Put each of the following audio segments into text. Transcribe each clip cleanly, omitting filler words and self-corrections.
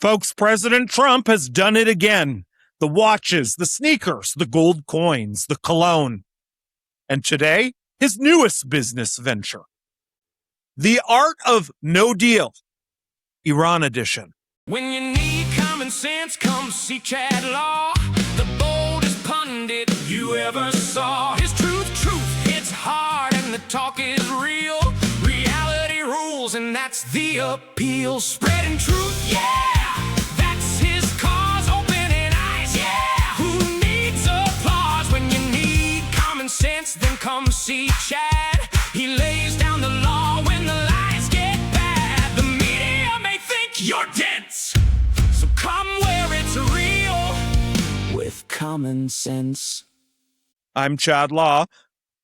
Folks, President Trump has done it again. The watches, the sneakers, the gold coins, the cologne. And today, his newest business venture. The Art of No Deal, Iran edition. When you need common sense, come see Chad Law, the boldest pundit you ever saw. His truth hits hard and the talk is real. Reality rules and that's the appeal. Spreading truth, yeah, that's his cause. Opening eyes, yeah, who needs applause? When you need common sense, then come see Chad. He lays down the law when the lies get bad. The media may think you're dense, so come where it's real with common sense. I'm Chad Law,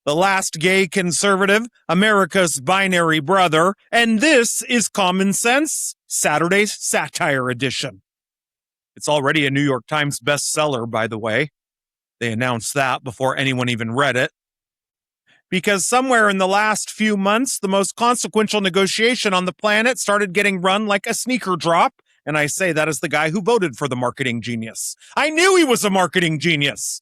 the last gay conservative, America's binary brother, and this is Common Sense, Saturday's Satire edition. It's already a New York Times bestseller, by the way. They announced that before anyone even read it. Because somewhere in the last few months, the most consequential negotiation on the planet started getting run like a sneaker drop. And I say that as the guy who voted for the marketing genius. I knew he was a marketing genius.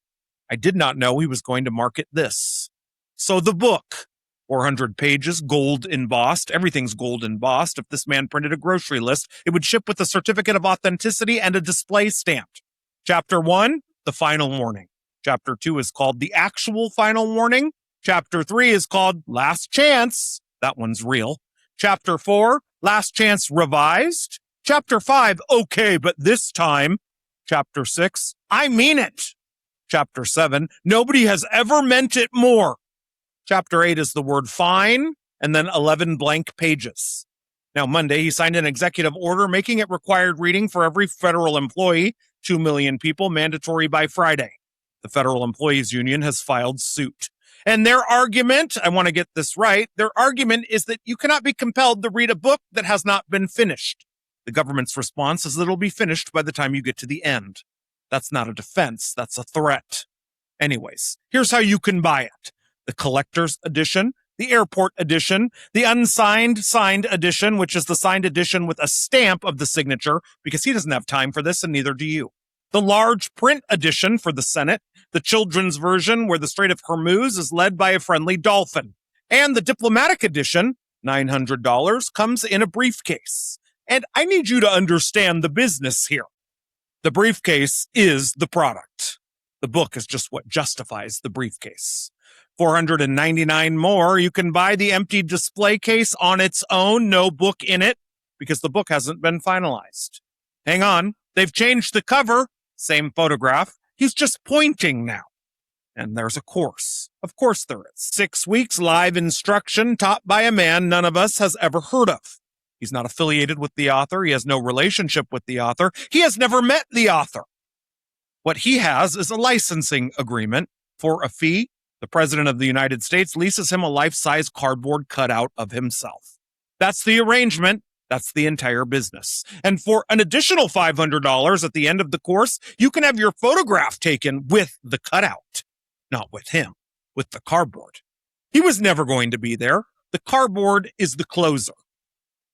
I did not know he was going to market this. So the book, 400 pages, gold embossed. Everything's gold embossed. If this man printed a grocery list, it would ship with a certificate of authenticity and a display stamp. Chapter 1, the final warning. Chapter 2 is called the actual final warning. Chapter 3 is called Last Chance. That one's real. Chapter 4, Last Chance Revised. Chapter 5, okay, but this time. Chapter 6, I mean it. Chapter 7, nobody has ever meant it more. Chapter 8 is the word fine, and then 11 blank pages. Now, Monday, he signed an executive order making it required reading for every federal employee, 2 million people, mandatory by Friday. The Federal Employees Union has filed suit. And their argument, I want to get this right, their argument is that you cannot be compelled to read a book that has not been finished. The government's response is that it'll be finished by the time you get to the end. That's not a defense, that's a threat. Anyways, here's how you can buy it. The collector's edition, the airport edition, the unsigned signed edition, which is the signed edition with a stamp of the signature, because he doesn't have time for this and neither do you. The large print edition for the Senate, the children's version where the Strait of Hormuz is led by a friendly dolphin, and the diplomatic edition, $900, comes in a briefcase. And I need you to understand the business here. The briefcase is the product. The book is just what justifies the briefcase. $499 more, you can buy the empty display case on its own, no book in it, because the book hasn't been finalized. Hang on, they've changed the cover, same photograph, he's just pointing now. And there's a course. Of course there is. 6 weeks live instruction taught by a man none of us has ever heard of. He's not affiliated with the author, he has no relationship with the author, he has never met the author. What he has is a licensing agreement for a fee. The President of the United States leases him a life-size cardboard cutout of himself. That's the arrangement. That's the entire business. And for an additional $500 at the end of the course, you can have your photograph taken with the cutout. Not with him, with the cardboard. He was never going to be there. The cardboard is the closer.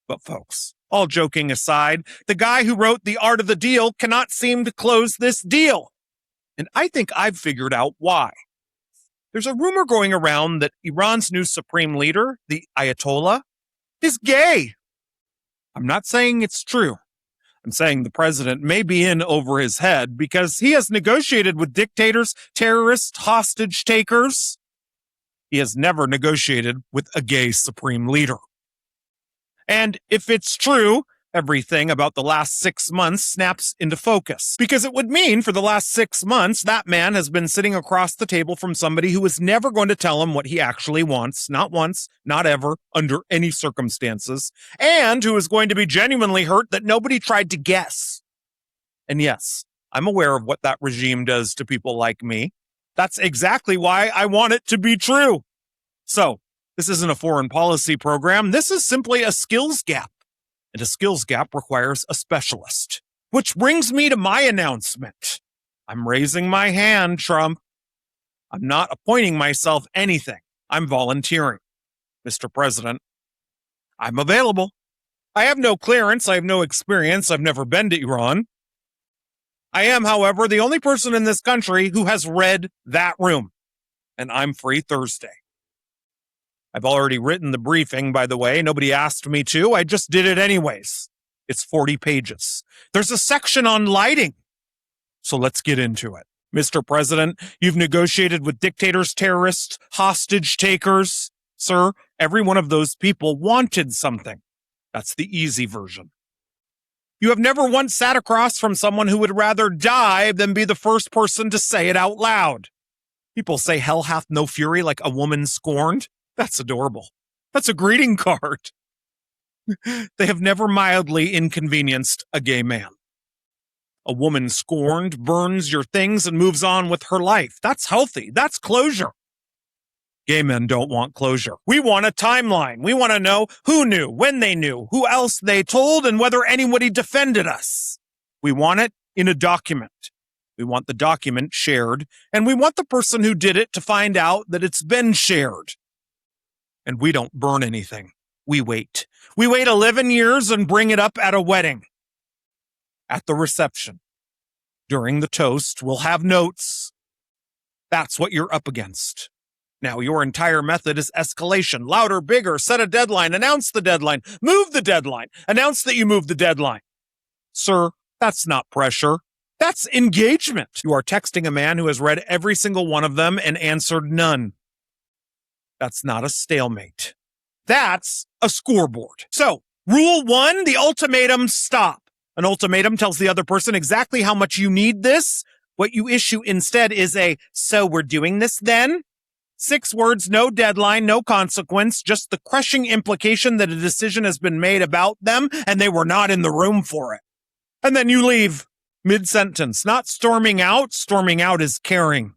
But folks, all joking aside, the guy who wrote The Art of the Deal cannot seem to close this deal. And I think I've figured out why. There's a rumor going around that Iran's new supreme leader, the Ayatollah, is gay. I'm not saying it's true. I'm saying the president may be in over his head because he has negotiated with dictators, terrorists, hostage takers. He has never negotiated with a gay supreme leader. And if it's true, everything about the last 6 months snaps into focus. Because it would mean for the last 6 months, that man has been sitting across the table from somebody who is never going to tell him what he actually wants, not once, not ever, under any circumstances, and who is going to be genuinely hurt that nobody tried to guess. And yes, I'm aware of what that regime does to people like me. That's exactly why I want it to be true. So, this isn't a foreign policy program. This is simply a skills gap. And a skills gap requires a specialist. Which brings me to my announcement. I'm raising my hand, Trump. I'm not appointing myself anything. I'm volunteering. Mr. President, I'm available. I have no clearance. I have no experience. I've never been to Iran. I am, however, the only person in this country who has read that room, and I'm free Thursday. I've already written the briefing, by the way. Nobody asked me to. I just did it anyways. It's 40 pages. There's a section on lighting. So let's get into it. Mr. President, you've negotiated with dictators, terrorists, hostage takers. Sir, every one of those people wanted something. That's the easy version. You have never once sat across from someone who would rather die than be the first person to say it out loud. People say hell hath no fury like a woman scorned. That's adorable. That's a greeting card. They have never mildly inconvenienced a gay man. A woman scorned burns your things and moves on with her life. That's healthy. That's closure. Gay men don't want closure. We want a timeline. We want to know who knew, when they knew, who else they told, and whether anybody defended us. We want it in a document. We want the document shared, and we want the person who did it to find out that it's been shared. And we don't burn anything. We wait. We wait 11 years and bring it up at a wedding. At the reception. During the toast, we'll have notes. That's what you're up against. Now, your entire method is escalation. Louder, bigger, set a deadline, announce the deadline, move the deadline, announce that you moved the deadline. Sir, that's not pressure. That's engagement. You are texting a man who has read every single one of them and answered none. That's not a stalemate. That's a scoreboard. So, rule 1, the ultimatum stop. An ultimatum tells the other person exactly how much you need this. What you issue instead is a, so we're doing this then? 6 words, no deadline, no consequence, just the crushing implication that a decision has been made about them and they were not in the room for it. And then you leave mid-sentence, not storming out. Storming out is caring.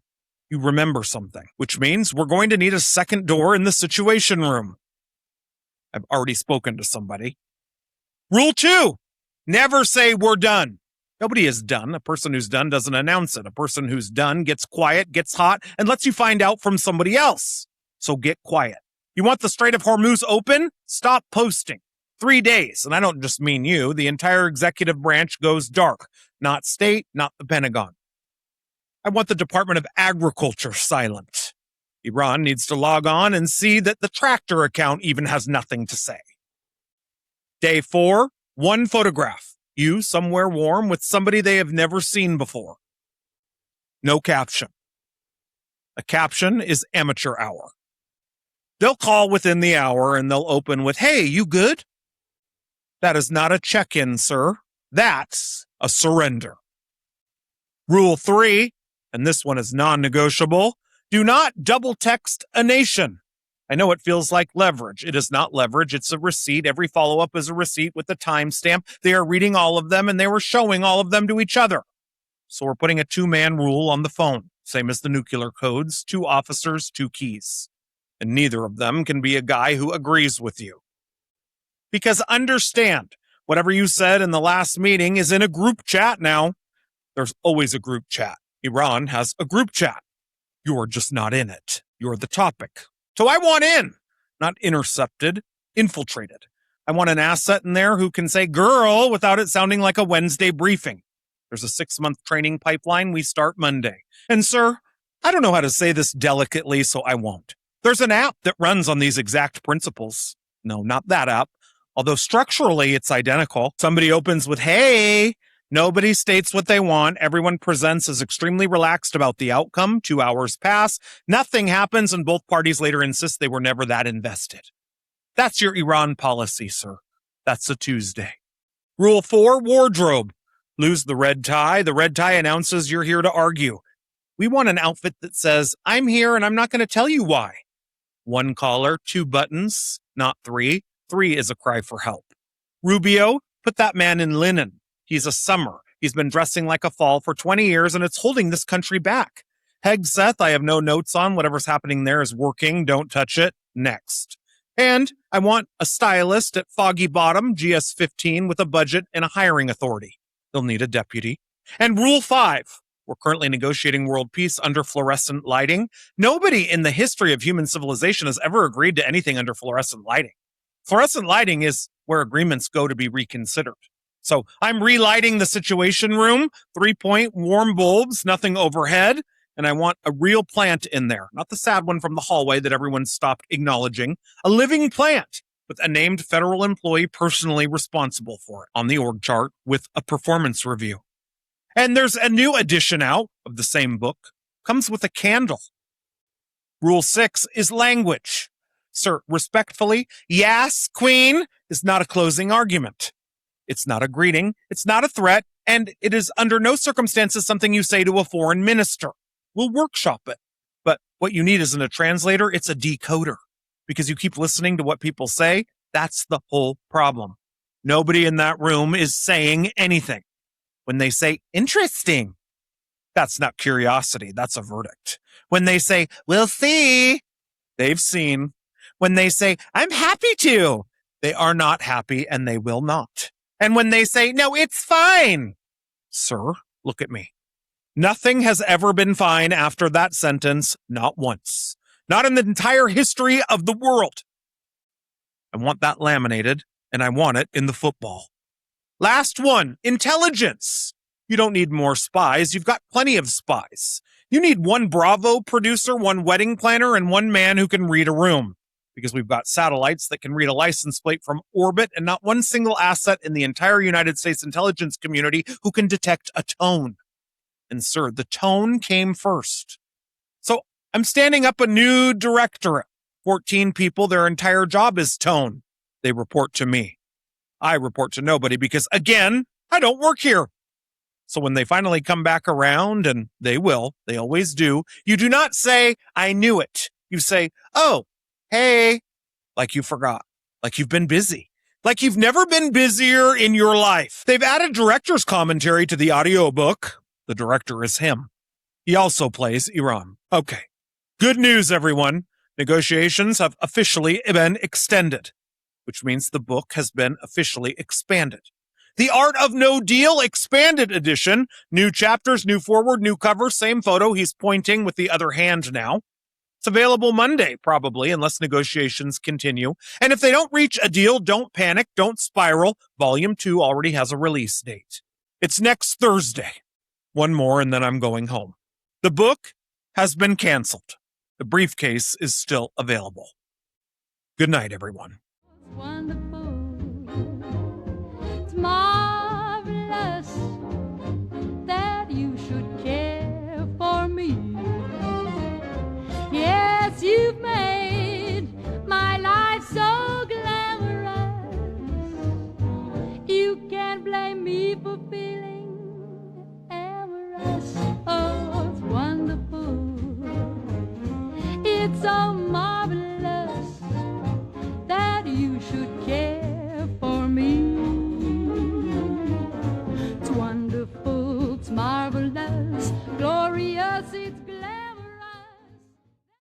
You remember something, which means we're going to need a second door in the situation room. I've already spoken to somebody. Rule 2, never say we're done. Nobody is done. A person who's done doesn't announce it. A person who's done gets quiet, gets hot, and lets you find out from somebody else. So get quiet. You want the Strait of Hormuz open? Stop posting. 3 days, and I don't just mean you, the entire executive branch goes dark. Not state, not the Pentagon. I want the Department of Agriculture silent. Iran needs to log on and see that the tractor account even has nothing to say. Day 4, 1 photograph. You somewhere warm with somebody they have never seen before. No caption. A caption is amateur hour. They'll call within the hour and they'll open with, hey, you good? That is not a check-in, sir. That's a surrender. Rule 3, and this one is non-negotiable, do not double text a nation. I know it feels like leverage. It is not leverage. It's a receipt. Every follow-up is a receipt with a timestamp. They are reading all of them and they were showing all of them to each other. So we're putting a 2-man rule on the phone. Same as the nuclear codes, 2 officers, 2 keys. And neither of them can be a guy who agrees with you. Because understand, whatever you said in the last meeting is in a group chat now. There's always a group chat. Iran has a group chat. You're just not in it. You're the topic. So I want in, not intercepted, infiltrated. I want an asset in there who can say girl without it sounding like a Wednesday briefing. There's a 6-month training pipeline. We start Monday. And sir, I don't know how to say this delicately, so I won't. There's an app that runs on these exact principles. No, not that app. Although structurally it's identical. Somebody opens with, hey, nobody states what they want. Everyone presents as extremely relaxed about the outcome. 2 hours pass. Nothing happens, and both parties later insist they were never that invested. That's your Iran policy, sir. That's a Tuesday. Rule 4, wardrobe. Lose the red tie. The red tie announces you're here to argue. We want an outfit that says, I'm here and I'm not going to tell you why. 1 collar, 2 buttons, not 3. 3 is a cry for help. Rubio, put that man in linen. He's a summer. He's been dressing like a fall for 20 years, and it's holding this country back. Hegseth, I have no notes on. Whatever's happening there is working. Don't touch it. Next. And I want a stylist at Foggy Bottom, GS15, with a budget and a hiring authority. They'll need a deputy. And Rule 5. We're currently negotiating world peace under fluorescent lighting. Nobody in the history of human civilization has ever agreed to anything under fluorescent lighting. Fluorescent lighting is where agreements go to be reconsidered. So I'm relighting the Situation Room, 3-point warm bulbs, nothing overhead, and I want a real plant in there, not the sad one from the hallway that everyone stopped acknowledging, a living plant with a named federal employee personally responsible for it on the org chart with a performance review. And there's a new edition out of the same book, comes with a candle. Rule 6 is language. Sir, respectfully, yes, queen, is not a closing argument. It's not a greeting, it's not a threat, and it is under no circumstances something you say to a foreign minister. We'll workshop it. But what you need isn't a translator, it's a decoder. Because you keep listening to what people say, that's the whole problem. Nobody in that room is saying anything. When they say, interesting, that's not curiosity, that's a verdict. When they say, we'll see, they've seen. When they say, I'm happy to, they are not happy and they will not. And when they say, no, it's fine, sir, look at me. Nothing has ever been fine after that sentence, not once. Not in the entire history of the world. I want that laminated, and I want it in the football. Last one, intelligence. You don't need more spies. You've got plenty of spies. You need one Bravo producer, one wedding planner, and one man who can read a room. Because we've got satellites that can read a license plate from orbit and not one single asset in the entire United States intelligence community who can detect a tone. And sir, the tone came first. So I'm standing up a new directorate. 14 people, their entire job is tone. They report to me. I report to nobody because, again, I don't work here. So when they finally come back around, and they will, they always do, you do not say, I knew it. You say, oh, hey, like you forgot, like you've been busy, like you've never been busier in your life. They've added director's commentary to the audiobook. The director is him. He also plays Iran. Okay. Good news, everyone. Negotiations have officially been extended, which means the book has been officially expanded. The Art of No Deal Expanded Edition. New chapters, new forward, new cover, same photo. He's pointing with the other hand now. It's available Monday, probably, unless negotiations continue. And if they don't reach a deal, don't panic, don't spiral. Volume 2 already has a release date. It's next Thursday. One more, and then I'm going home. The book has been canceled. The briefcase is still available. Good night, everyone. It's wonderful. It's marvelous that you should care for me. Yes, you've made my life so glamorous. You can't blame me for feeling amorous. Oh, it's wonderful. It's so marvelous that you should care for me. It's wonderful, it's marvelous, glorious, it's